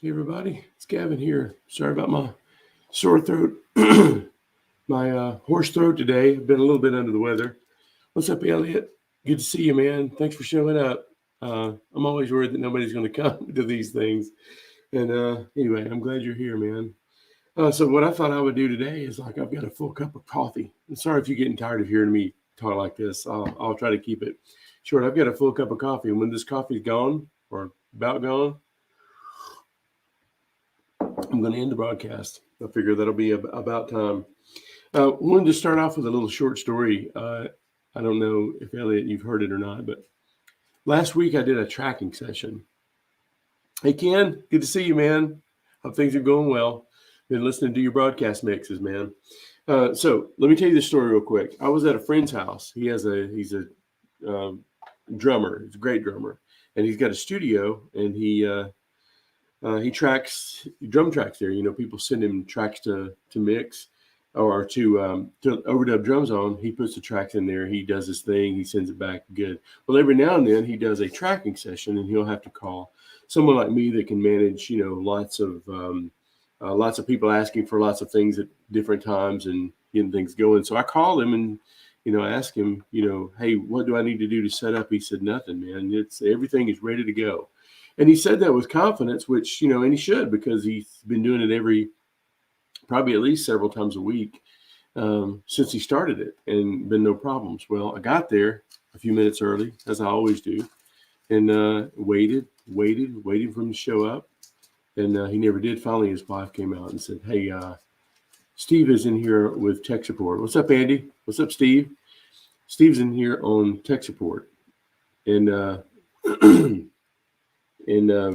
Hey everybody, it's Gavin here. Sorry about my sore throat, my hoarse throat today. I've been a little bit under the weather. What's up, Elliot? Good to see you, man. Thanks for showing up. I'm always worried that nobody's going to come to these things. And anyway, I'm glad you're here, man. So what I thought I would do today is I've got a full cup of coffee. And sorry if you're getting tired of hearing me talk like this. I'll try to keep it short. I've got a full cup of coffee, and when this coffee's gone or about gone, I'm going to end the broadcast. I figure that'll be about time. Wanted to start off with a little short story. I don't know if Elliot, you've heard it or not, but last week I did a tracking session. Hey Ken, good to see you, man. Hope things are going well. Been listening to your broadcast mixes, man. So let me tell you this story real quick. I was at a friend's house. He's a drummer. He's a great drummer, and he's got a studio, and he tracks drum tracks there. You know, people send him tracks to mix or to overdub drums on. He puts the tracks in there. He does his thing. He sends it back good. Well, every now and then he does a tracking session, and he'll have to call someone like me that can manage, you know, lots of people asking for lots of things at different times and getting things going. So I call him and, you know, ask him, you know, hey, what do I need to do to set up? He said, nothing, man. Everything is ready to go. And he said that with confidence, which, you know, and he should, because he's been doing it probably at least several times a week since he started it, and been no problems. Well, I got there a few minutes early, as I always do, and waited for him to show up. And he never did. Finally, his wife came out and said, hey, Steve is in here with tech support. What's up, Andy? What's up, Steve? Steve's in here on tech support. And I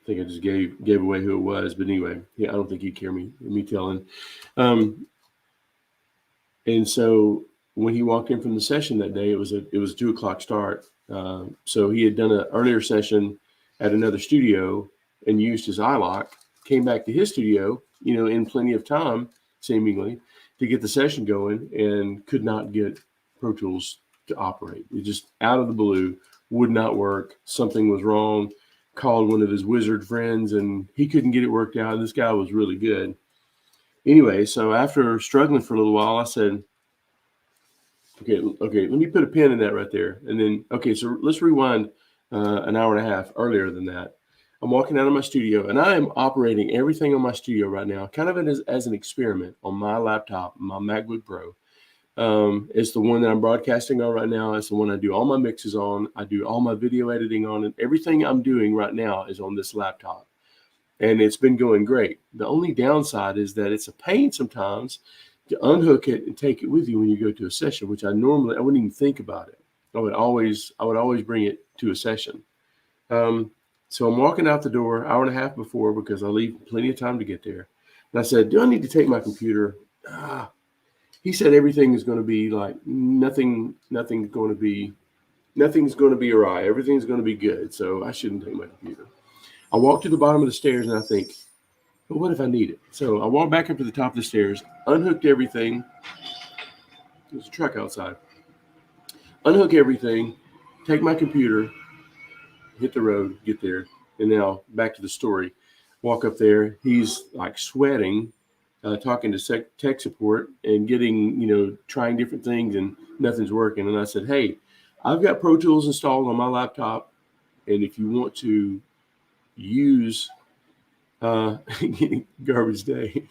think I just gave away who it was, but anyway, yeah, I don't think he'd care me telling. And so when he walked in from the session that day, it was a 2:00 start. So he had done an earlier session at another studio and used his iLock, came back to his studio, you know, in plenty of time, seemingly, to get the session going, and could not get Pro Tools to operate. It just out of the blue would not work. Something was wrong. Called one of his wizard friends, and he couldn't get it worked out. And this guy was really good. Anyway, so after struggling for a little while, I said, okay, let me put a pin in that right there. And then, okay, so let's rewind an hour and a half earlier than that. I'm walking out of my studio, and I am operating everything on my studio right now, kind of as an experiment on my laptop, my MacBook Pro. It's the one that I'm broadcasting on right now. It's the one I do all my mixes on. I do all my video editing on, and everything I'm doing right now is on this laptop. And it's been going great. The only downside is that it's a pain sometimes to unhook it and take it with you when you go to a session, which I wouldn't even think about it. I would always bring it to a session. So I'm walking out the door hour and a half before, because I leave plenty of time to get there. And I said, do I need to take my computer? He said everything is going to be like nothing's going to be awry. Everything's going to be good. So I shouldn't take my computer. I walk to the bottom of the stairs and I think, but what if I need it? So I walk back up to the top of the stairs, unhooked everything. There's a truck outside. Unhook everything, take my computer, hit the road, get there. And now back to the story. Walk up there. He's like sweating. Talking to tech support and getting, you know, trying different things, and nothing's working. And I said, hey, I've got Pro Tools installed on my laptop, and if you want to use garbage day.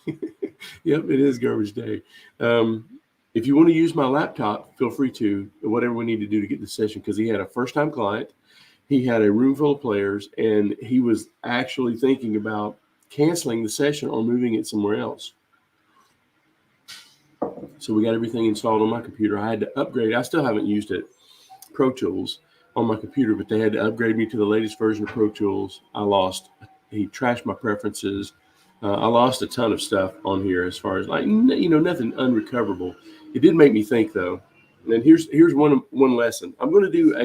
Yep, it is garbage day. If you want to use my laptop, feel free to, whatever we need to do to get the session, because he had a first-time client. He had a room full of players, and he was actually thinking about canceling the session or moving it somewhere else. So we got everything installed on my computer. I had to upgrade. I still haven't used it, Pro Tools, on my computer, but they had to upgrade me to the latest version of Pro Tools. He trashed my preferences. I lost a ton of stuff on here as far as, like, you know, nothing unrecoverable. It did make me think, though. And here's one lesson. I'm going to do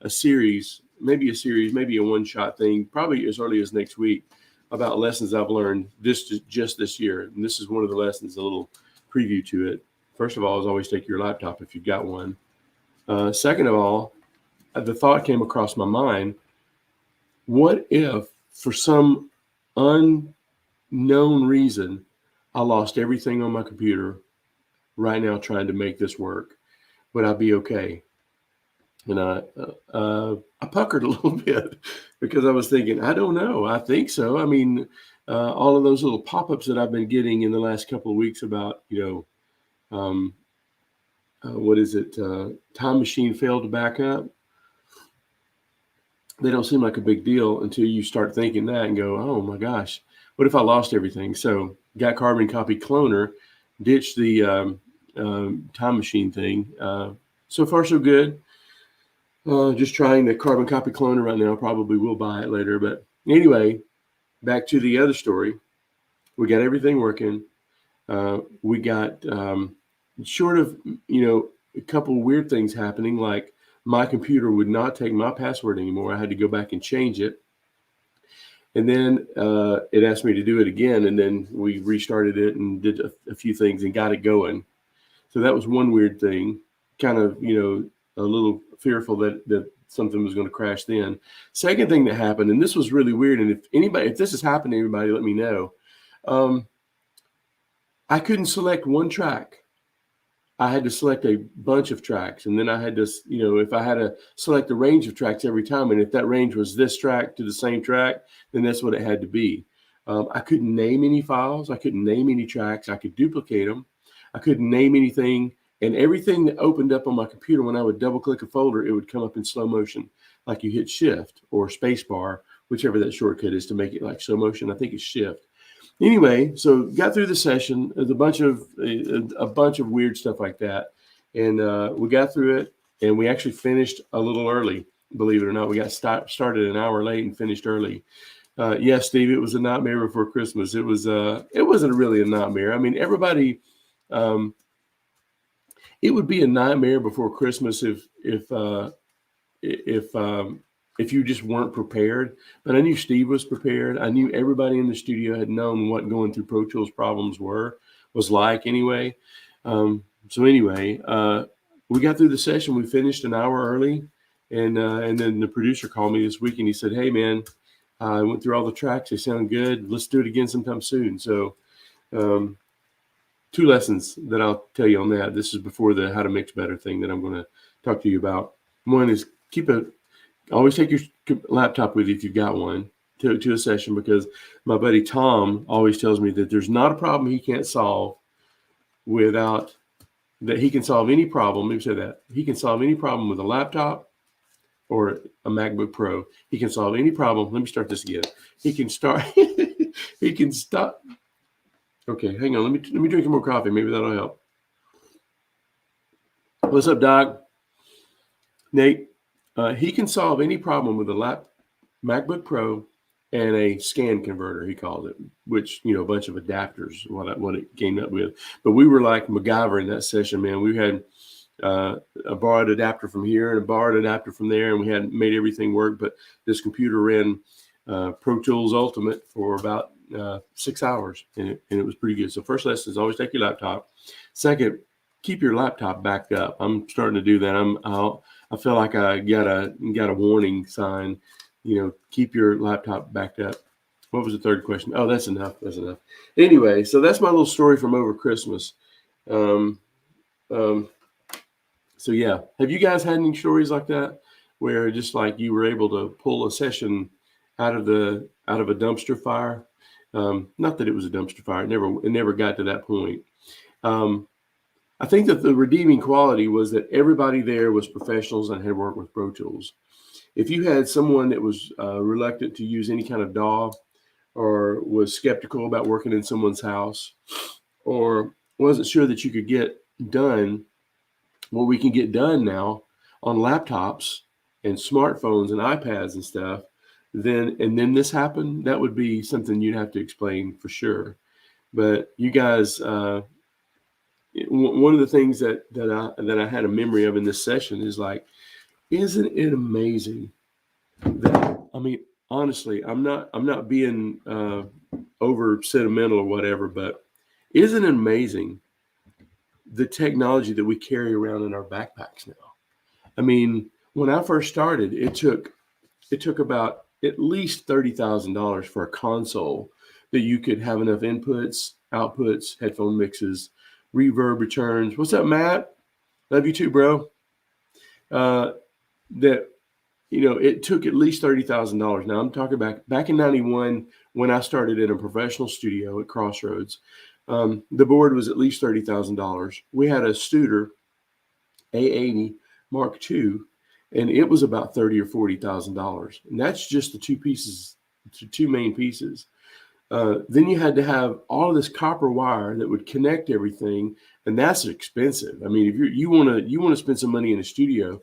a series, maybe a one-shot thing, probably as early as next week, about lessons I've learned just this year. And this is one of the lessons, a little preview to it. First of all, is always take your laptop if you've got one. Second of all, the thought came across my mind, what if for some unknown reason, I lost everything on my computer right now trying to make this work. Would I be okay? And I puckered a little bit because I was thinking, I don't know. I think so. I mean, all of those little pop-ups that I've been getting in the last couple of weeks about, what is it? Time machine failed to back up. They don't seem like a big deal until you start thinking that and go, oh my gosh, what if I lost everything? So got carbon copy cloner, ditched the time machine thing. So far, so good. Just trying the carbon copy cloner right now. Probably will buy it later. But anyway, back to the other story. We got everything working. We got short of, a couple of weird things happening, like my computer would not take my password anymore. I had to go back and change it. And then it asked me to do it again. And then we restarted it and did a few things and got it going. So that was one weird thing, kind of, a little fearful that something was going to crash then. Second thing that happened, and this was really weird, and if this has happened to anybody, let me know. I couldn't select one track. I had to select a bunch of tracks, and then I had to, if I had to select a range of tracks every time, and if that range was this track to the same track, then that's what it had to be. I couldn't name any files. I couldn't name any tracks. I could duplicate them. I couldn't name anything. And everything that opened up on my computer, when I would double click a folder, it would come up in slow motion, like you hit shift or space bar, whichever that shortcut is to make it like slow motion. I think it's shift. Anyway, so got through the session, a bunch of weird stuff like that. And we got through it, and we actually finished a little early, believe it or not. We got started an hour late and finished early. Yes, Steve, it was a nightmare before Christmas. It wasn't really a nightmare. I mean, everybody, it would be a nightmare before Christmas if you just weren't prepared. But I knew Steve was prepared. I knew everybody in the studio had known what going through Pro Tools problems was like anyway. So anyway, we got through the session. We finished an hour early, and then the producer called me this week and he said, "Hey man, I went through all the tracks. They sound good. Let's do it again sometime soon." So. Two lessons that I'll tell you on that. This is before the how to mix better thing that I'm going to talk to you about. One is always take your laptop with you if you've got one to a session, because my buddy Tom always tells me that there's not a problem he can't solve without that he can solve any problem. Let me say that he can solve any problem with a laptop or a MacBook Pro. He can solve any problem. Let me start this again. He can stop. Okay, hang on. Let me drink some more coffee. Maybe that'll help. What's up, Doc? Nate, he can solve any problem with a MacBook Pro and a scan converter, he calls it, which, a bunch of adapters, what it came up with. But we were like Macgyver in that session, man. We had a borrowed adapter from here and a borrowed adapter from there, and we had made everything work. But this computer ran Pro Tools Ultimate for about 6 hours, and it was pretty good. So first lesson is always take your laptop. Second, keep your laptop backed up. I'm starting to do that. I feel like I got a warning sign. Keep your laptop backed up. What was the third question? Oh, that's enough. That's enough. Anyway, so that's my little story from over Christmas. So yeah, have you guys had any stories like that where just like you were able to pull a session out of a dumpster fire? Not that it was a dumpster fire. It never got to that point. I think that the redeeming quality was that everybody there was professionals and had worked with Pro Tools. If you had someone that was reluctant to use any kind of DAW, or was skeptical about working in someone's house, or wasn't sure that you could get done what we can get done now on laptops and smartphones and iPads and stuff, then this happened, that would be something you'd have to explain for sure. But you guys, one of the things that I had a memory of in this session is like, isn't it amazing that, I mean, honestly, I'm not being over sentimental or whatever, but isn't it amazing the technology that we carry around in our backpacks now? I mean, when I first started, it took about at least $30,000 for a console that you could have enough inputs, outputs, headphone mixes, reverb returns. What's up, Matt? Love you too, bro. That, it took at least $30,000. Now I'm talking back in 91 when I started in a professional studio at Crossroads. The board was at least $30,000. We had a Studer A80 Mark II, and it was about $30,000 or $40,000. And that's just the two main pieces. Then you had to have all of this copper wire that would connect everything, and that's expensive. I mean, if you want to spend some money in a studio,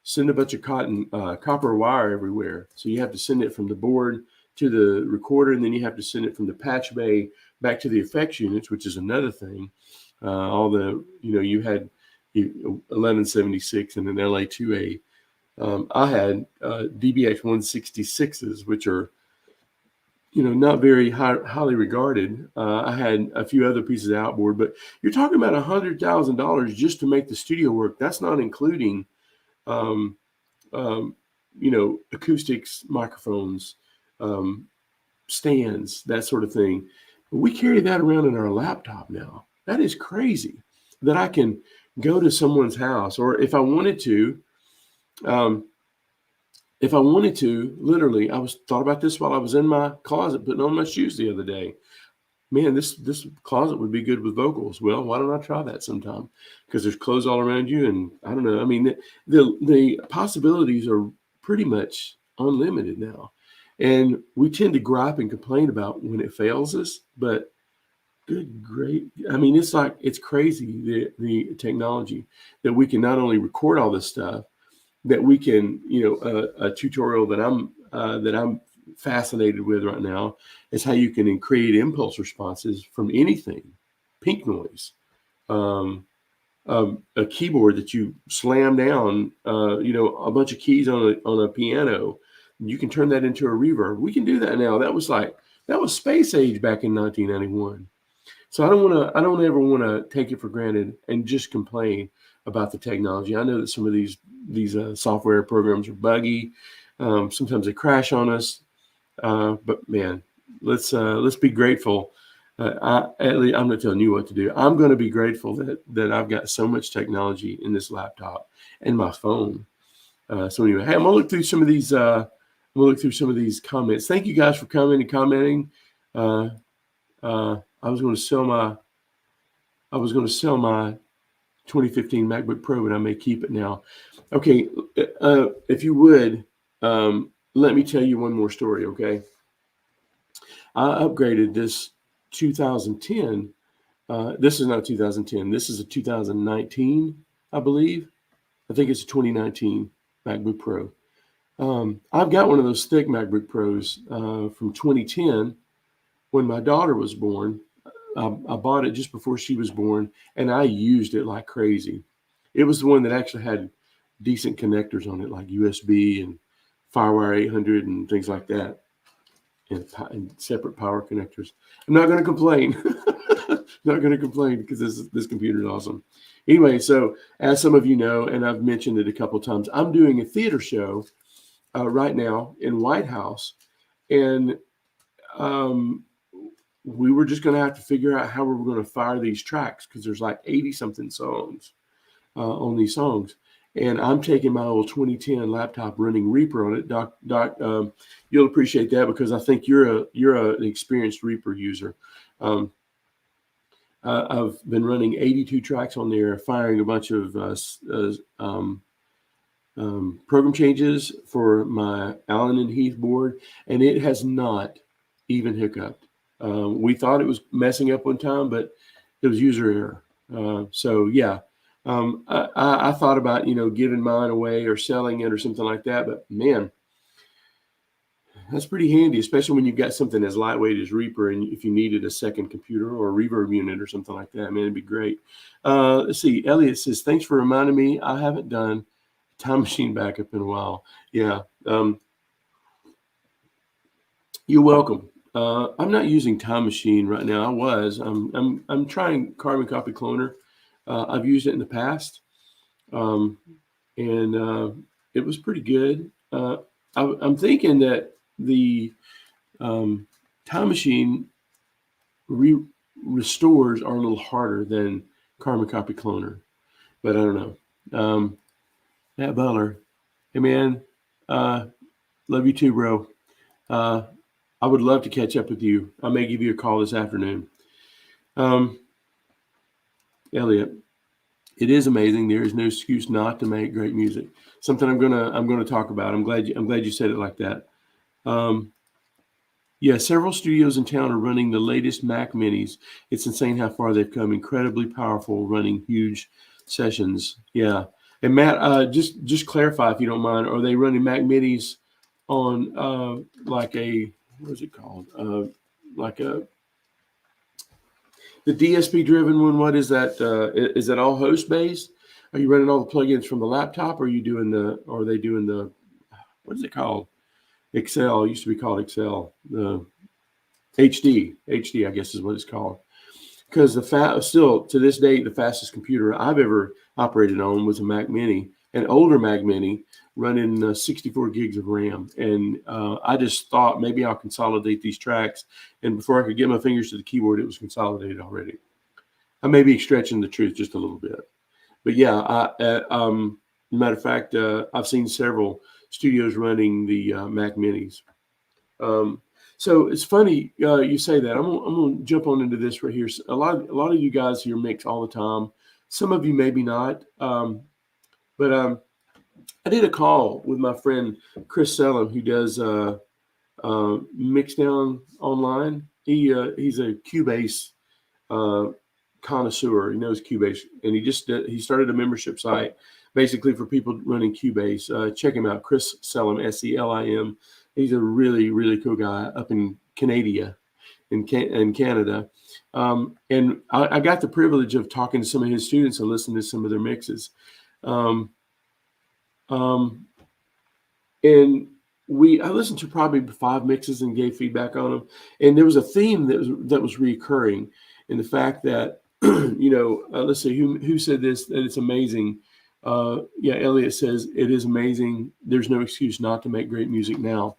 send a bunch of copper wire everywhere. So you have to send it from the board to the recorder, and then you have to send it from the patch bay back to the effects units, which is another thing. You had 1176 and an LA2A. I had DBX 166s, which are not very highly regarded. I had a few other pieces of outboard, but you're talking about $100,000 just to make the studio work. That's not including acoustics, microphones, stands, that sort of thing. We carry that around in our laptop now. That is crazy that I can go to someone's house, or if I wanted to, literally, I thought about this while I was in my closet putting on my shoes the other day. Man, this closet would be good with vocals. Well, why don't I try that sometime? Because there's clothes all around you, and I don't know. I mean, the possibilities are pretty much unlimited now, and we tend to gripe and complain about when it fails us. But good, great. I mean, it's crazy the technology that we can not only record all this stuff, that we can, a tutorial that I'm fascinated with right now is how you can create impulse responses from anything. Pink noise, a keyboard that you slam down, a bunch of keys on a piano. You can turn that into a reverb. We can do that now. That was space age back in 1991. So I don't ever want to take it for granted and just complain about the technology. I know that some of these software programs are buggy. Sometimes they crash on us. But man, let's be grateful. I'm not telling you what to do. I'm going to be grateful that I've got so much technology in this laptop and my phone. So anyway, hey, I'm gonna look through some of these. Comments. Thank you guys for coming and commenting. I was going to sell my 2015 MacBook Pro, but I may keep it now. Okay, if you would, let me tell you one more story, okay? I upgraded this 2010. This is not 2010. This is a 2019, I believe. I think it's a 2019 MacBook Pro. I've got one of those thick MacBook Pros from 2010 when my daughter was born. I bought it just before she was born, and I used it like crazy. It was the one that actually had decent connectors on it, like USB and FireWire 800 and things like that, and separate power connectors. I'm not going to complain. Not going to complain because this computer is awesome. Anyway, so as some of you know, and I've mentioned it a couple of times, I'm doing a theater show right now in White House, and we were just going to have to figure out how we were going to fire these tracks because there's like 80 something songs on these songs. And I'm taking my old 2010 laptop running Reaper on it. Doc, you'll appreciate that because I think you're an experienced Reaper user. I've been running 82 tracks on there, firing a bunch of program changes for my Allen and Heath board, and it has not even hiccuped. We thought it was messing up one time, but it was user error. So yeah, I thought about, giving mine away or selling it or something like that, but man, that's pretty handy, especially when you've got something as lightweight as Reaper, and if you needed a second computer or a reverb unit or something like that, man, it'd be great. Let's see. Elliot says, thanks for reminding me. I haven't done time machine backup in a while. Yeah. You're welcome. I'm not using Time Machine right now. I was. I'm trying Carbon Copy Cloner. I've used it in the past, and it was pretty good. I'm thinking that the Time Machine restores are a little harder than Carbon Copy Cloner, but I don't know. Matt Butler, hey man, love you too, bro. I would love to catch up with you. I may give you a call this afternoon. Elliot, it is amazing. There is no excuse not to make great music. Something I'm gonna talk about. I'm glad you said it like that. Yeah, several studios in town are running the latest Mac Minis. It's insane how far they've come. Incredibly powerful, running huge sessions. Yeah, and Matt, just clarify if you don't mind. Are they running Mac Minis on like a what's it called? Like a the DSP driven one? What is that? Is that all host based? Are you running all the plugins from the laptop? Or are you doing are they doing the what is it called? Excel. It used to be called Excel. The HD, I guess is what it's called. Because still to this date, the fastest computer I've ever operated on was a Mac Mini, an older Mac Mini running 64 gigs of RAM. And I just thought maybe I'll consolidate these tracks. And before I could get my fingers to the keyboard, it was consolidated already. I may be stretching the truth just a little bit. But yeah, matter of fact, I've seen several studios running the Mac Minis. So it's funny you say that. I'm gonna jump on into this right here. A lot of you guys here mix all the time. Some of you maybe not. But I did a call with my friend Chris Sellum, who does Mixdown Online. He's a Cubase connoisseur. He knows Cubase, and he started a membership site basically for people running Cubase. Check him out, Chris Sellum, Selim. He's a really, really cool guy up in Canada, in Canada. And I got the privilege of talking to some of his students and listening to some of their mixes. And I listened to probably 5 mixes and gave feedback on them. And there was a theme that was recurring in the fact that, let's see, who said this, that it's amazing. Yeah, Elliot says it is amazing. There's no excuse not to make great music now.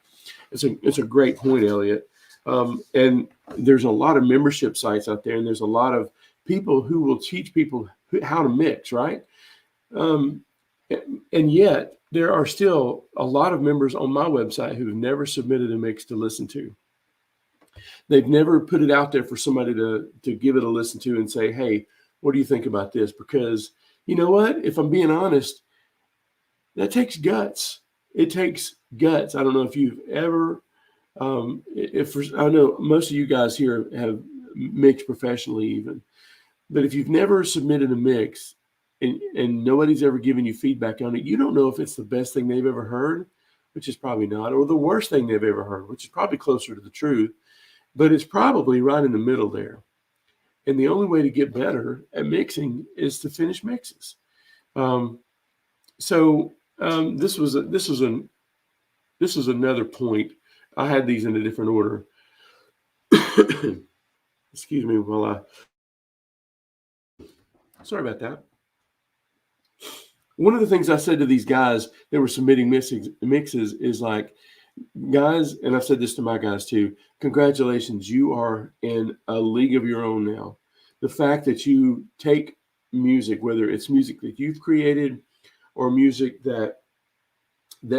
It's a great point, Elliot. And there's a lot of membership sites out there, and there's a lot of people who will teach people how to mix, right? And yet there are still a lot of members on my website who have never submitted a mix to listen to. They've never put it out there for somebody to give it a listen to and say, hey, what do you think about this? Because you know what? If I'm being honest, that takes guts. It takes guts. I don't know if you've ever, I know most of you guys here have mixed professionally even, but if you've never submitted a mix and nobody's ever given you feedback on it, you don't know if it's the best thing they've ever heard, which is probably not, or the worst thing they've ever heard, which is probably closer to the truth, but it's probably right in the middle there. And the only way to get better at mixing is to finish mixes. This was another point. I had these in a different order. Excuse me sorry about that. One of the things I said to these guys that were submitting mixes is like, guys, and I've said this to my guys too, congratulations, you are in a league of your own now. The fact that you take music, whether it's music that you've created or music that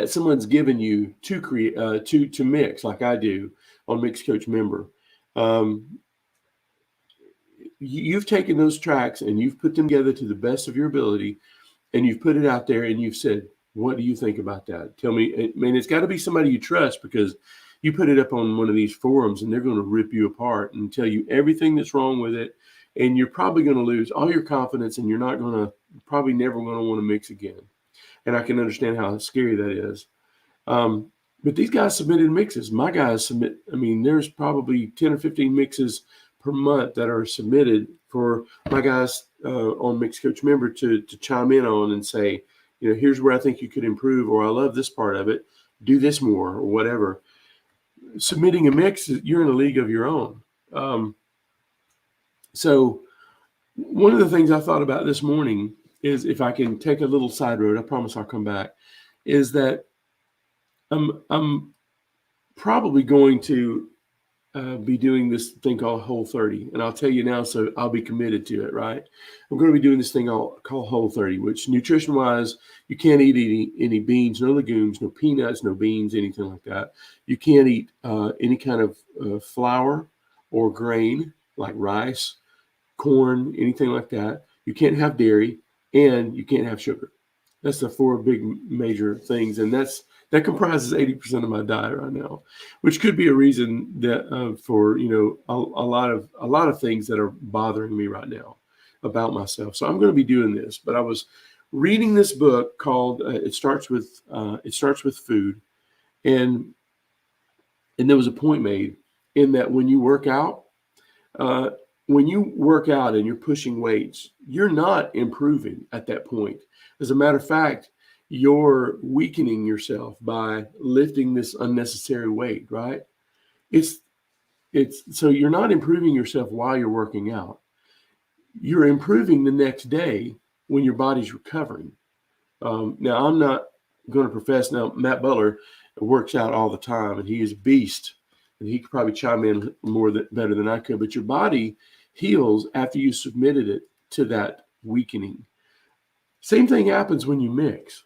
someone's given you to create, to mix, like I do on Mix Coach Member, you've taken those tracks and you've put them together to the best of your ability, and you've put it out there and you've said, what do you think about that? Tell me. I mean, it's got to be somebody you trust, because you put it up on one of these forums and they're going to rip you apart and tell you everything that's wrong with it. And you're probably going to lose all your confidence, and you're probably never going to want to mix again. And I can understand how scary that is. But these guys submitted mixes. My guys submit, there's probably 10 or 15 mixes per month that are submitted for my guys on Mix Coach Member to chime in on and say, here's where I think you could improve, or I love this part of it, do this more, or whatever. Submitting a mix, you're in a league of your own. So one of the things I thought about this morning is, if I can take a little side road, I promise I'll come back, is that I'm probably going to be doing this thing called Whole30. And I'll tell you now, so I'll be committed to it, right? I'm going to be doing this thing called Whole30, which nutrition-wise, you can't eat any beans, no legumes, no peanuts, no beans, anything like that. You can't eat any kind of flour or grain like rice, corn, anything like that. You can't have dairy, and you can't have sugar. That's the 4 big major things, and that comprises 80% of my diet right now, which could be a reason that for a lot of things that are bothering me right now about myself. So I'm going to be doing this. But I was reading this book called It Starts with Food, and there was a point made in that when you work out. When you work out and you're pushing weights, you're not improving at that point. As a matter of fact, you're weakening yourself by lifting this unnecessary weight, right? It's so you're not improving yourself while you're working out. You're improving the next day when your body's recovering. Now, I'm not going to profess. Now, Matt Butler works out all the time, and he is a beast. And he could probably chime in better than I could. But your body heals after you submitted it to that weakening. Same thing happens when you mix.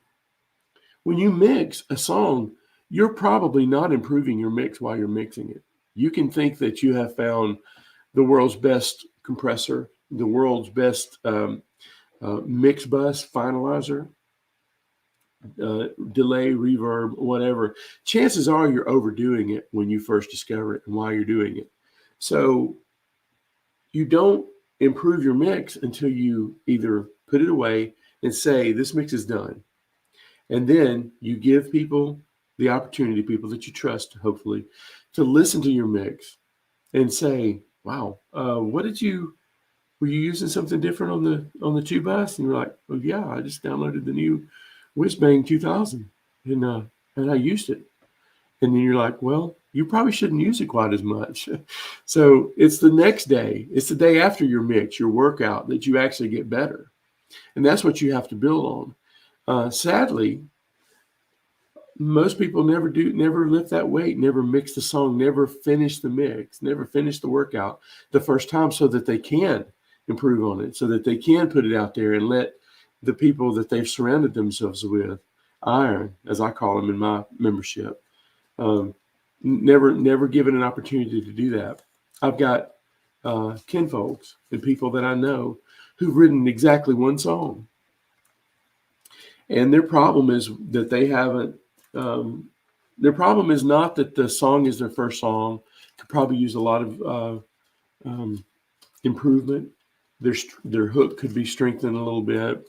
When you mix a song, you're probably not improving your mix while you're mixing it. You can think that you have found the world's best compressor, the world's best mix bus finalizer, delay, reverb, whatever. Chances are you're overdoing it when you first discover it and while you're doing it. So you don't improve your mix until you either put it away and say, this mix is done. And then you give people the opportunity, people that you trust, hopefully, to listen to your mix and say, wow, were you using something different on the tube bus? And you're like, oh yeah, I just downloaded the new Whizbang 2000 and I used it. And then you're like, well, you probably shouldn't use it quite as much. So it's the next day. It's the day after your mix, your workout, that you actually get better. And that's what you have to build on. Sadly, most people never lift that weight, never mix the song, never finish the mix, never finish the workout the first time so that they can improve on it, so that they can put it out there and let the people that they've surrounded themselves with, iron, as I call them in my membership, never given an opportunity to do that. I've got kinfolks and people that I know who've written exactly one song. And their problem is that they haven't, their problem is not that the song is their first song. Could probably use a lot of improvement. Their hook could be strengthened a little bit.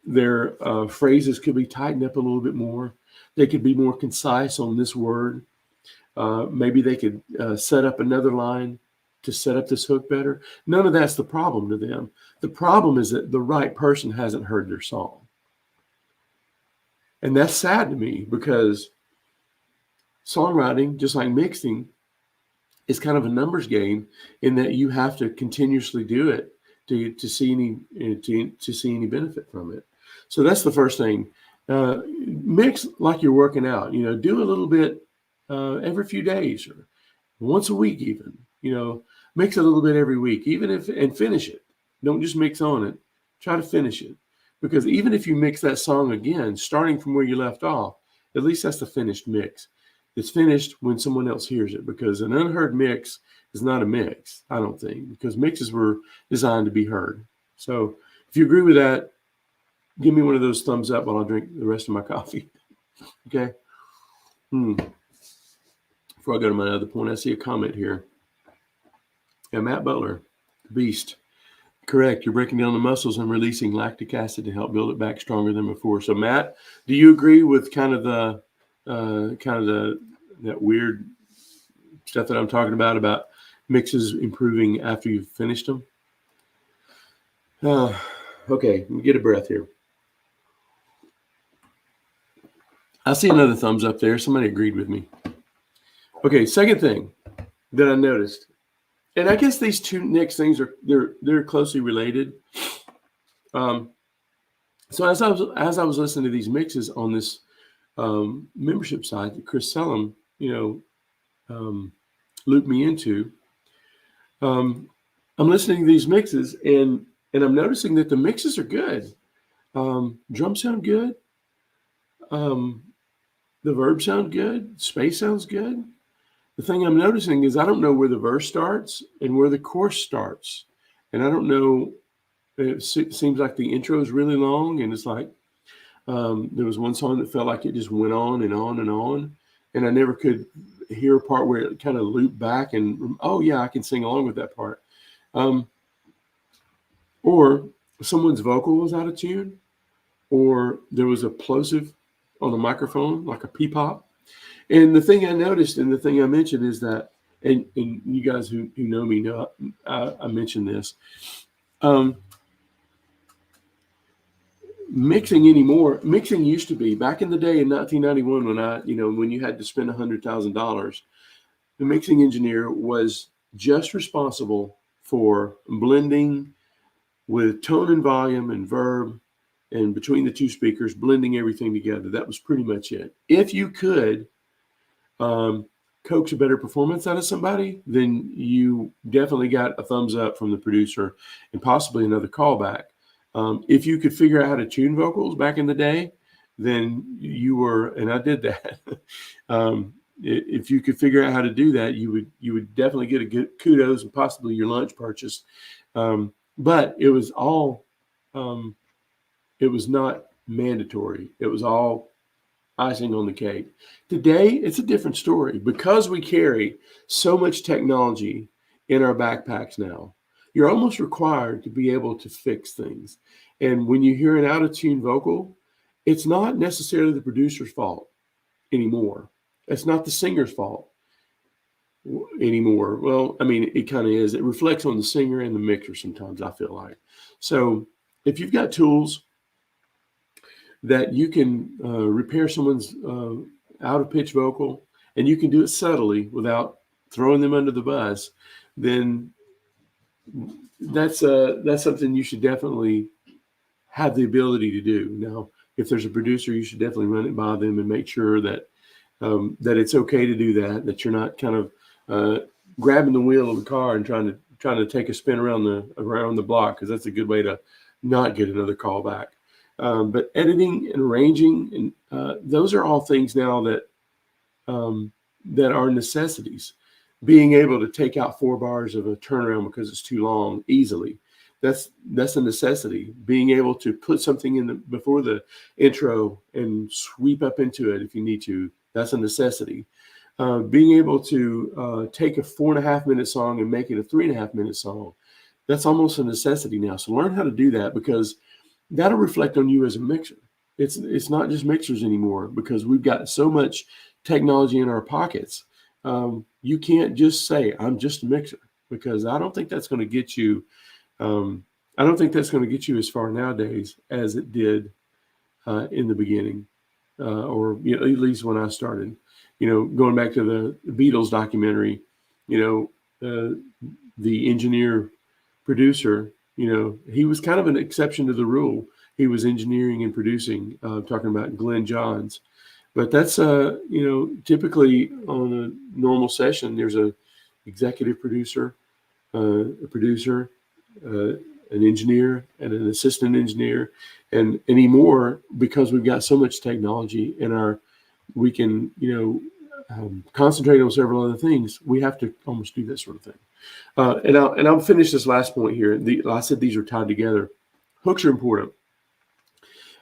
Their phrases could be tightened up a little bit more. They could be more concise on this word. Maybe they could set up another line to set up this hook better. None of that's the problem to them. The problem is that the right person hasn't heard their song. And that's sad to me, because songwriting, just like mixing, is kind of a numbers game, in that you have to continuously do it to see any benefit from it. So that's the first thing. Mix like you're working out. Do a little bit every few days or once a week even. Mix a little bit every week, and finish it. Don't just mix on it. Try to finish it. Because even if you mix that song again, starting from where you left off, at least that's the finished mix. It's finished when someone else hears it, because an unheard mix is not a mix, I don't think, because mixes were designed to be heard. So if you agree with that, give me one of those thumbs up while I drink the rest of my coffee. Okay. Before I go to my other point, I see a comment here. Yeah, Matt Butler, beast. Correct. You're breaking down the muscles and releasing lactic acid to help build it back stronger than before. So, Matt, do you agree with kind of that weird stuff that I'm talking about mixes improving after you've finished them? Okay, let me get a breath here. I see another thumbs up there. Somebody agreed with me. Okay, second thing that I noticed. And I guess these two next things they're closely related. So as I was listening to these mixes on this membership site that Chris Sellum loop me into. I'm listening to these mixes, and I'm noticing that the mixes are good. Drums sound good. The verbs sound good. Space sounds good. The thing I'm noticing is I don't know where the verse starts and where the chorus starts. And I don't know, it seems like the intro is really long, and it's like there was one song that felt like it just went on and on and on. And I never could hear a part where it kind of looped back and, oh yeah, I can sing along with that part. Or someone's vocal was out of tune, or there was a plosive on the microphone, like a peepop. And the thing I noticed and the thing I mentioned is that, and you guys who know me know I mentioned this, mixing used to be, back in the day in 1991 when you had to spend $100,000, the mixing engineer was just responsible for blending with tone and volume and verb, and between the two speakers, blending everything together. That was pretty much it. If you could coax a better performance out of somebody, then you definitely got a thumbs up from the producer and possibly another callback. If you could figure out how to tune vocals back in the day, then you were, and I did that. If you could figure out how to do that, you would definitely get a good kudos and possibly your lunch purchase. But it was all, it was not mandatory. It was all icing on the cake. Today, it's a different story because we carry so much technology in our backpacks now. You're almost required to be able to fix things. And when you hear an out-of-tune vocal, it's not necessarily the producer's fault anymore. It's not the singer's fault anymore. Well, I mean, it kind of is. It reflects on the singer and the mixer sometimes, I feel like. So if you've got tools that you can repair someone's out-of-pitch vocal, and you can do it subtly without throwing them under the bus, then that's something you should definitely have the ability to do. Now, if there's a producer, you should definitely run it by them and make sure that that it's okay to do that you're not kind of grabbing the wheel of the car and trying to take a spin around the block, because that's a good way to not get another call back. But editing and arranging, and those are all things now that are necessities. Being able to take out 4 bars of a turnaround because it's too long easily, that's a necessity. Being able to put something in before the intro and sweep up into it if you need to, that's a necessity. Being able to take a 4.5-minute song and make it a 3.5-minute song, that's almost a necessity now. So learn how to do that, because that'll reflect on you as a mixer. It's not just mixers anymore, because we've got so much technology in our pockets. You can't just say, I'm just a mixer, because I don't think that's going to get you. I don't think that's going to get you as far nowadays as it did in the beginning, or at least when I started. Going back to the Beatles documentary, the engineer producer, he was kind of an exception to the rule. He was engineering and producing, talking about Glenn Johns. But that's, typically on a normal session, there's a executive producer, a producer, an engineer, and an assistant engineer. And anymore, because we've got so much technology we can, concentrate on several other things, we have to almost do that sort of thing. And I'll finish this last point here. I said these are tied together. Hooks are important.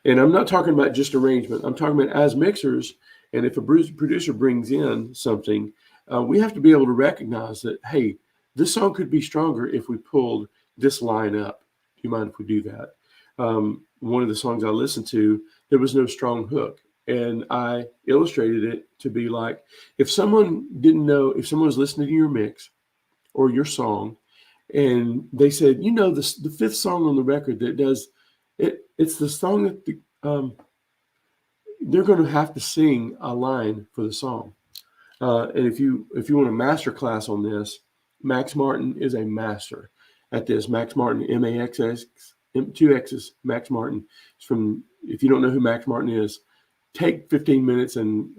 And I'm not talking about just arrangement. I'm talking about as mixers. And if a producer brings in something, we have to be able to recognize that, hey, this song could be stronger if we pulled this line up. Do you mind if we do that? One of the songs I listened to, there was no strong hook. And I illustrated it to be like, if someone was listening to your mix or your song, and they said, the 5th song on the record that does it, it's the song that they're going to have to sing a line for the song. And if you want a master class on this, Max Martin is a master at this. Max Martin, MAXX, 2 X's, Max Martin. If you don't know who Max Martin is, take 15 minutes and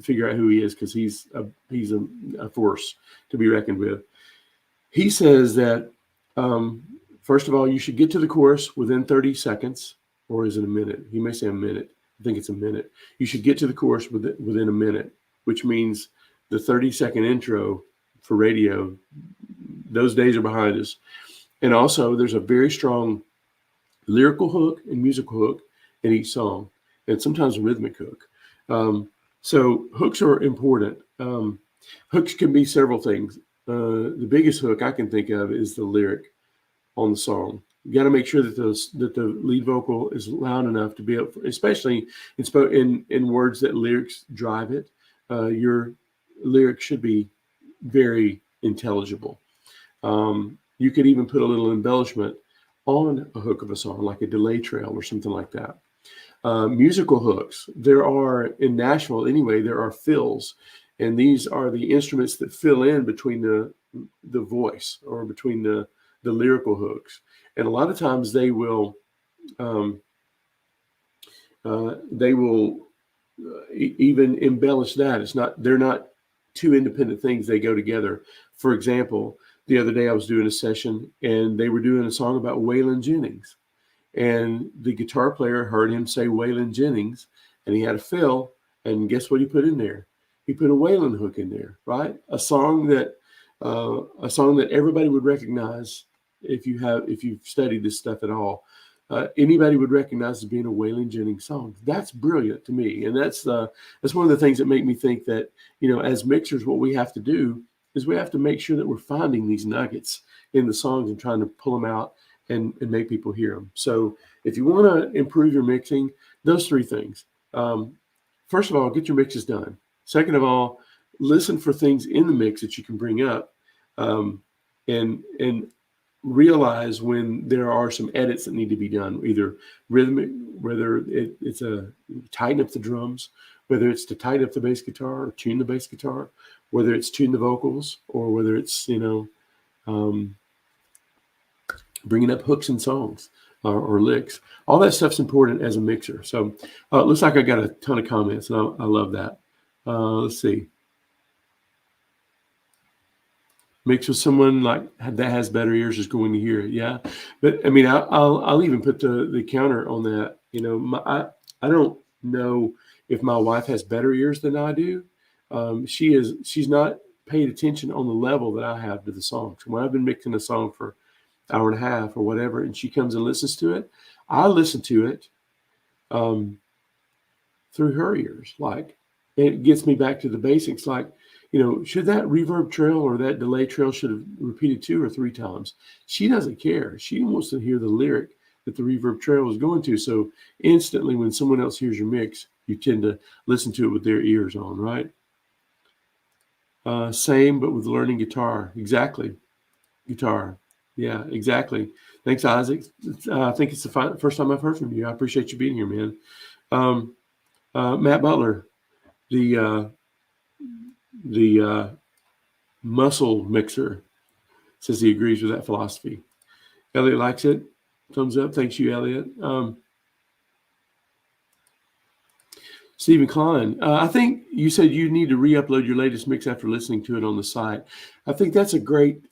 figure out who he is because he's a force to be reckoned with. He says that first of all, you should get to the chorus within 30 seconds, or is it a minute? He may say a minute. I think it's a minute. You should get to the chorus within a minute, which means the 30-second intro for radio, those days are behind us. And also, there's a very strong lyrical hook and musical hook in each song, and sometimes a rhythmic hook. So hooks are important. Hooks can be several things. The biggest hook I can think of is the lyric on the song. You got to make sure that the lead vocal is loud enough to be able, especially in words that lyrics drive it. Your lyrics should be very intelligible. You could even put a little embellishment on a hook of a song, like a delay trail or something like that. Musical hooks. There are, in Nashville anyway, there are fills, and these are the instruments that fill in between the voice or between the lyrical hooks. And a lot of times they will even embellish that. They're not two independent things. They go together. For example, the other day I was doing a session and they were doing a song about Waylon Jennings, and the guitar player heard him say Waylon Jennings, and he had a fill, and guess what he put in there? He put a Waylon hook in there, right? A song that everybody would recognize if you've studied this stuff at all. Anybody would recognize as being a Waylon Jennings song. That's brilliant to me, and that's one of the things that make me think that, as mixers, what we have to do is we have to make sure that we're finding these nuggets in the songs and trying to pull them out and make people hear them. So if you want to improve your mixing, those three things. First of all, get your mixes done. Second of all, listen for things in the mix that you can bring up, and realize when there are some edits that need to be done, either rhythmic, whether it's a tighten up the drums, whether it's to tighten up the bass guitar or tune the bass guitar, whether it's tune the vocals, or whether it's bringing up hooks and songs or licks. All that stuff's important as a mixer. So it looks like I got a ton of comments, and I love that. Let's see. Mix with someone like that has better ears is going to hear it. Yeah, but I mean, I'll even put the counter on that. I don't know if my wife has better ears than I do. She's not paid attention on the level that I have to the song. So when I've been mixing a song for an hour and a half or whatever, and she comes and listens to it, I listen to it through her ears. Like, it gets me back to the basics. Like, should that reverb trail or that delay trail should have repeated 2 or 3 times? She doesn't care. She wants to hear the lyric that the reverb trail is going to. So instantly when someone else hears your mix, you tend to listen to it with their ears on, right? Same, but with learning guitar. Exactly. Guitar. Yeah, exactly. Thanks, Isaac. I think it's the first time I've heard from you. I appreciate you being here, man. Matt Butler, the muscle mixer, says he agrees with that philosophy. Elliot likes it. Thumbs up. Thanks you, Elliot. Stephen Klein, I think you said you need to re-upload your latest mix after listening to it on the site. I think that's a great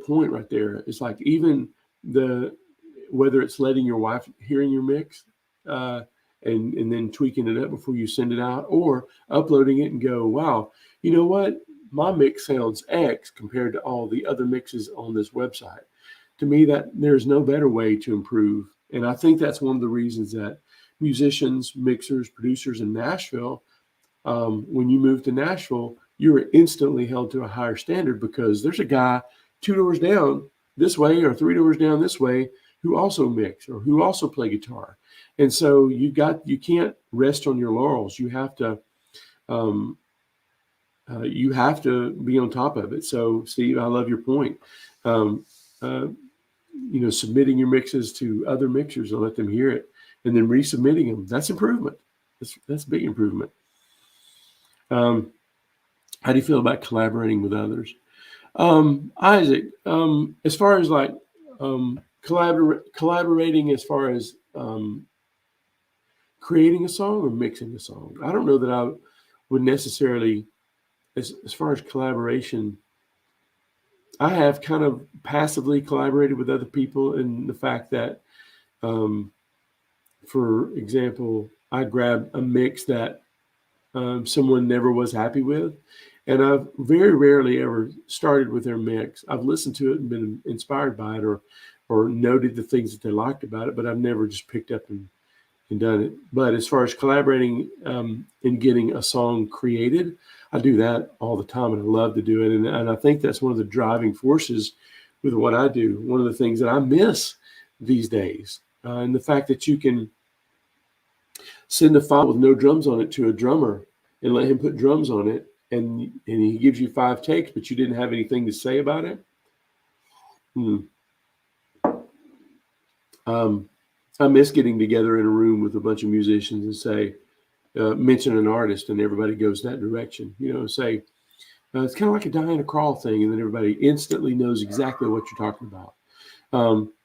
point right there. It's like even whether it's letting your wife hearing your mix and then tweaking it up before you send it out, or uploading it and go, wow, you know what? My mix sounds X compared to all the other mixes on this website. To me, that there's no better way to improve. And I think that's one of the reasons that musicians, mixers, producers in Nashville, when you move to Nashville, you're instantly held to a higher standard because there's a guy 2 doors down this way or 3 doors down this way who also mix or who also play guitar. And so you can't rest on your laurels. You have to be on top of it. So Steve, I love your point. Submitting your mixes to other mixers and let them hear it, and then resubmitting them. That's improvement. That's big improvement. How do you feel about collaborating with others? Isaac, as far as like collaborating as far as creating a song or mixing a song, I don't know that I would necessarily, as far as collaboration, I have kind of passively collaborated with other people in the fact that, for example, I grabbed a mix that someone never was happy with. And I've very rarely ever started with their mix. I've listened to it and been inspired by it, or noted the things that they liked about it, but I've never just picked up and done it. But as far as collaborating and getting a song created, I do that all the time, and I love to do it. And I think that's one of the driving forces with what I do. One of the things that I miss these days, and the fact that you can send a file with no drums on it to a drummer and let him put drums on it, and he gives you 5 takes, but you didn't have anything to say about it. I miss getting together in a room with a bunch of musicians and say, mention an artist, and everybody goes that direction. Say, it's kind of like a Diana Krall thing, and then everybody instantly knows exactly what you're talking about.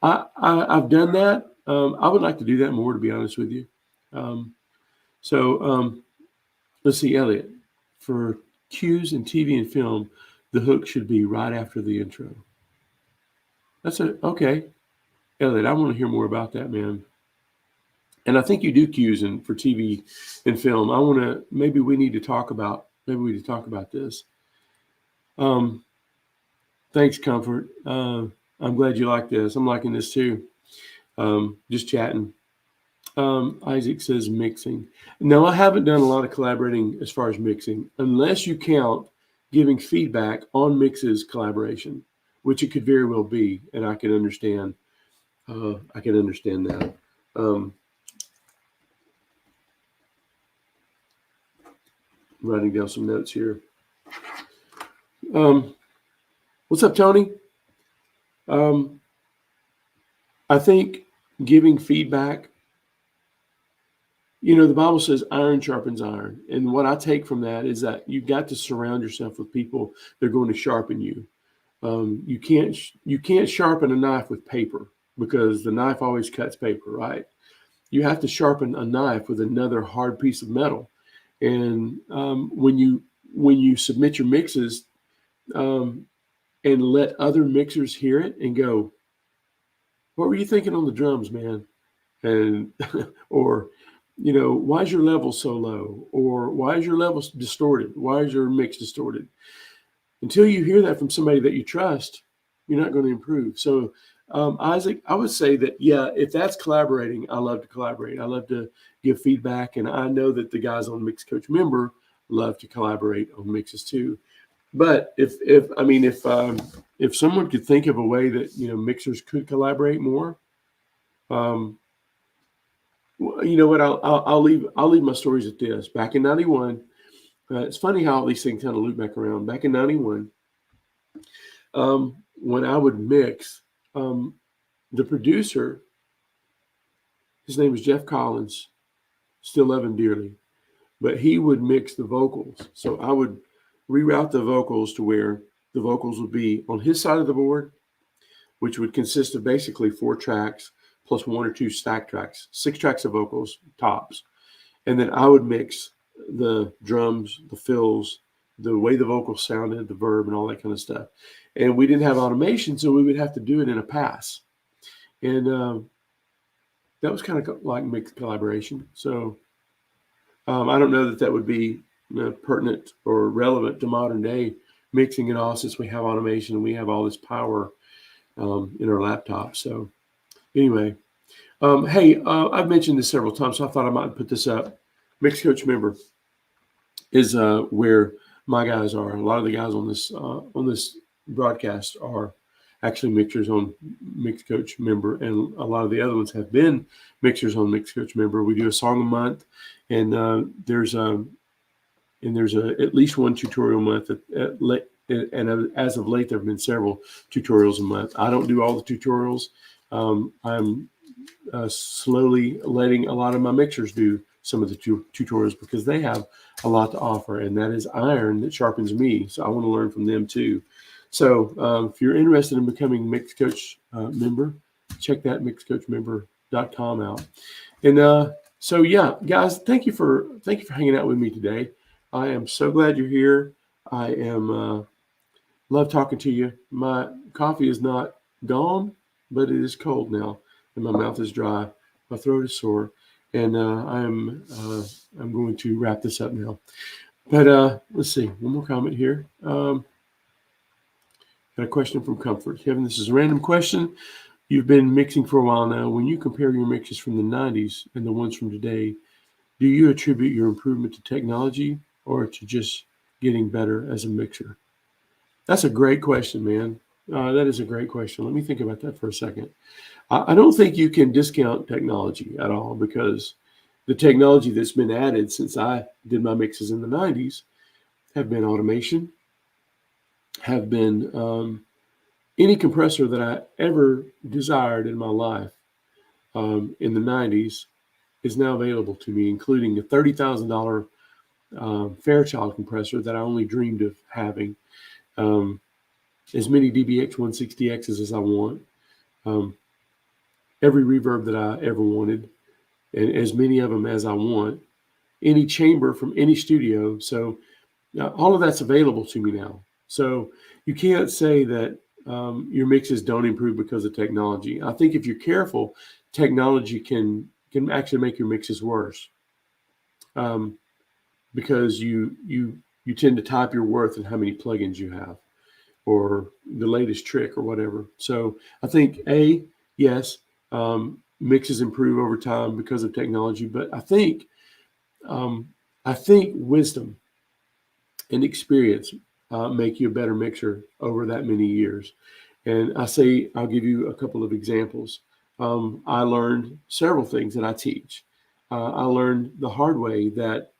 I've done that. I would like to do that more, to be honest with you. Let's see, Elliot. For cues in TV and film, the hook should be right after the intro. Okay. Elliot, I want to hear more about that, man. And I think you do cues for TV and film. Maybe we need to talk about this. Thanks, Comfort. I'm glad you like this. I'm liking this too. Just chatting. Isaac says mixing. No, I haven't done a lot of collaborating as far as mixing, unless you count giving feedback on mixes collaboration, which it could very well be, and I can understand. That. Writing down some notes here. What's up, Tony? I think giving feedback, the Bible says iron sharpens iron. And what I take from that is that you've got to surround yourself with people that are going to sharpen you. You can't sharpen a knife with paper, because the knife always cuts paper, right? You have to sharpen a knife with another hard piece of metal. And when you submit your mixes and let other mixers hear it and go, what were you thinking on the drums, man? And or, why is your level so low? Or why is your level distorted? Why is your mix distorted? Until you hear that from somebody that you trust, you're not going to improve. So, Isaac, I would say that, yeah, if that's collaborating, I love to collaborate. I love to give feedback. And I know that the guys on Mix Coach Member love to collaborate on mixes too. But if someone could think of a way that, mixers could collaborate more, you know what, I'll leave my stories at this. Back in 91, it's funny how all these things kind of loop back around. Back in 91, when I would mix, the producer, his name was Jeff Collins, still love him dearly, but he would mix the vocals. So I would reroute the vocals to where the vocals would be on his side of the board, which would consist of basically 4 tracks plus 1 or 2 stack tracks, 6 tracks of vocals, tops. And then I would mix the drums, the fills, the way the vocals sounded, the verb, and all that kind of stuff. And we didn't have automation, so we would have to do it in a pass. And that was kind of like mixed collaboration. So I don't know that would be pertinent or relevant to modern day mixing at all, since we have automation and we have all this power in our laptops. So anyway, hey, I've mentioned this several times, so I thought I might put this up. Mix Coach Member is where my guys are. A lot of the guys on this broadcast are actually mixers on Mix Coach Member, and a lot of the other ones have been mixers on Mix Coach Member. We do a song a month, and there's at least one tutorial a month. And as of late, there have been several tutorials a month. I don't do all the tutorials. I'm slowly letting a lot of my mixers do some of the tutorials, because they have a lot to offer, and that is iron that sharpens me. So I want to learn from them too. So if you're interested in becoming Mix Coach member, check that mixcoachmember.com out. And so yeah, guys, thank you for hanging out with me today. I am so glad you're here. I am love talking to you. My coffee is not gone, but it is cold now, and my mouth is dry. My throat is sore, and I'm going to wrap this up now. But let's see, one more comment here. Got a question from Comfort. Kevin, this is a random question. You've been mixing for a while now. When you compare your mixes from the 90s and the ones from today, do you attribute your improvement to technology or to just getting better as a mixer? That's a great question, man. That is a great question. Let me think about that for a second. I don't think you can discount technology at all, because the technology that's been added since I did my mixes in the 90s have been automation, have been any compressor that I ever desired in my life in the 90s is now available to me, including a $30,000 Fairchild compressor that I only dreamed of having, as many DBX 160Xs as I want, every reverb that I ever wanted, and as many of them as I want, any chamber from any studio. So all of that's available to me now. So you can't say that your mixes don't improve because of technology. I think if you're careful, technology can actually make your mixes worse, because you tend to type your worth and how many plugins you have, or the latest trick or whatever. So I think yes, mixes improve over time because of technology, but I think wisdom and experience make you a better mixer over that many years. And I'll give you a couple of examples. I learned several things that I teach. I learned the hard way that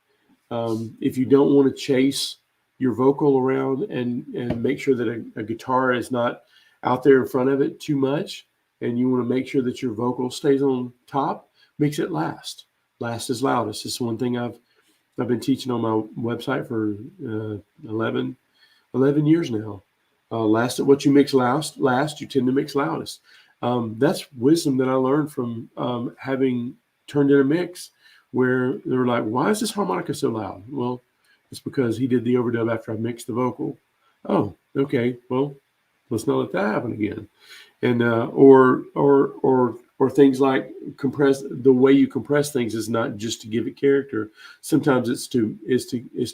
if you don't want to chase your vocal around and make sure that a guitar is not out there in front of it too much, and you want to make sure that your vocal stays on top, mix it last. Last is loudest. It's one thing I've been teaching on my website for 11 years now. Last at what you mix last, you tend to mix loudest. That's wisdom that I learned from having turned in a mix where they were like, why is this harmonica so loud? Well, it's because he did the overdub after I mixed the vocal. Oh, okay. Well, let's not let that happen again. And or things like the way you compress things is not just to give it character. Sometimes it's to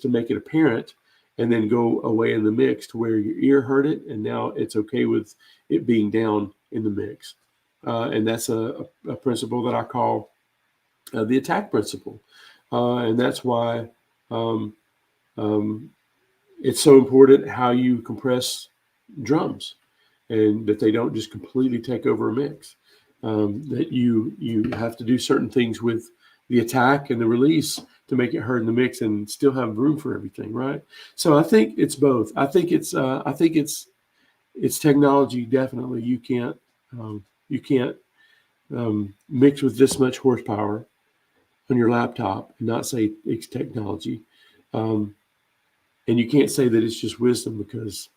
make it apparent, and then go away in the mix to where your ear heard it, and now it's okay with it being down in the mix. And that's a principle that I call the attack principle, and that's why it's so important how you compress drums, and that they don't just completely take over a mix. That you have to do certain things with the attack and the release to make it heard in the mix and still have room for everything, right? So I think it's both. I think it's technology, definitely. You can't mix with this much horsepower on your laptop and not say it's technology, and you can't say that it's just wisdom because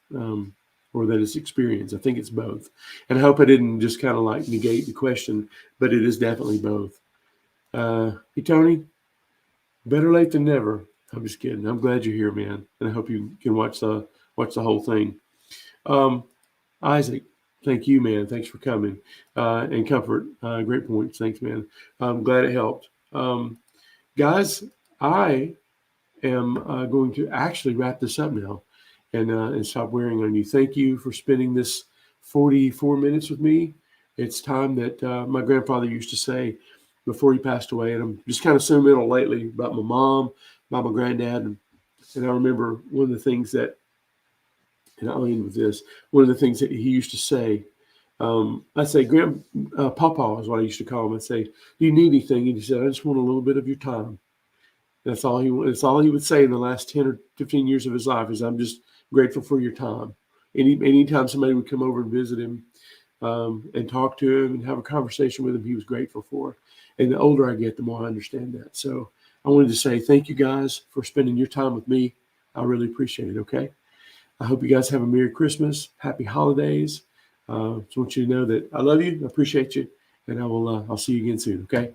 or that it's experience. I think it's both. And I hope I didn't just kind of like negate the question, but it is definitely both. Hey, Tony, better late than never. I'm just kidding. I'm glad you're here, man. And I hope you can watch the whole thing. Isaac, thank you, man. Thanks for coming. And Comfort, great points. Thanks, man. I'm glad it helped. Guys, I am going to actually wrap this up now and stop wearing on you. Thank you for spending this 44 minutes with me. It's time that my grandfather used to say before he passed away, and I'm just kind of sentimental lately about my mom, about my granddad, and I remember one of the things that, and I'll end with this, one of the things that he used to say, I'd say, Papa is what I used to call him. I'd say, do you need anything? And he said, I just want a little bit of your time. That's all he would say in the last 10 or 15 years of his life is, I'm just grateful for your time. Anytime somebody would come over and visit him and talk to him and have a conversation with him, he was grateful for. And the older I get, the more I understand that. So I wanted to say thank you guys for spending your time with me. I really appreciate it, okay? I hope you guys have a Merry Christmas, Happy Holidays. Just want you to know that I love you, I appreciate you, and I'll see you again soon, okay?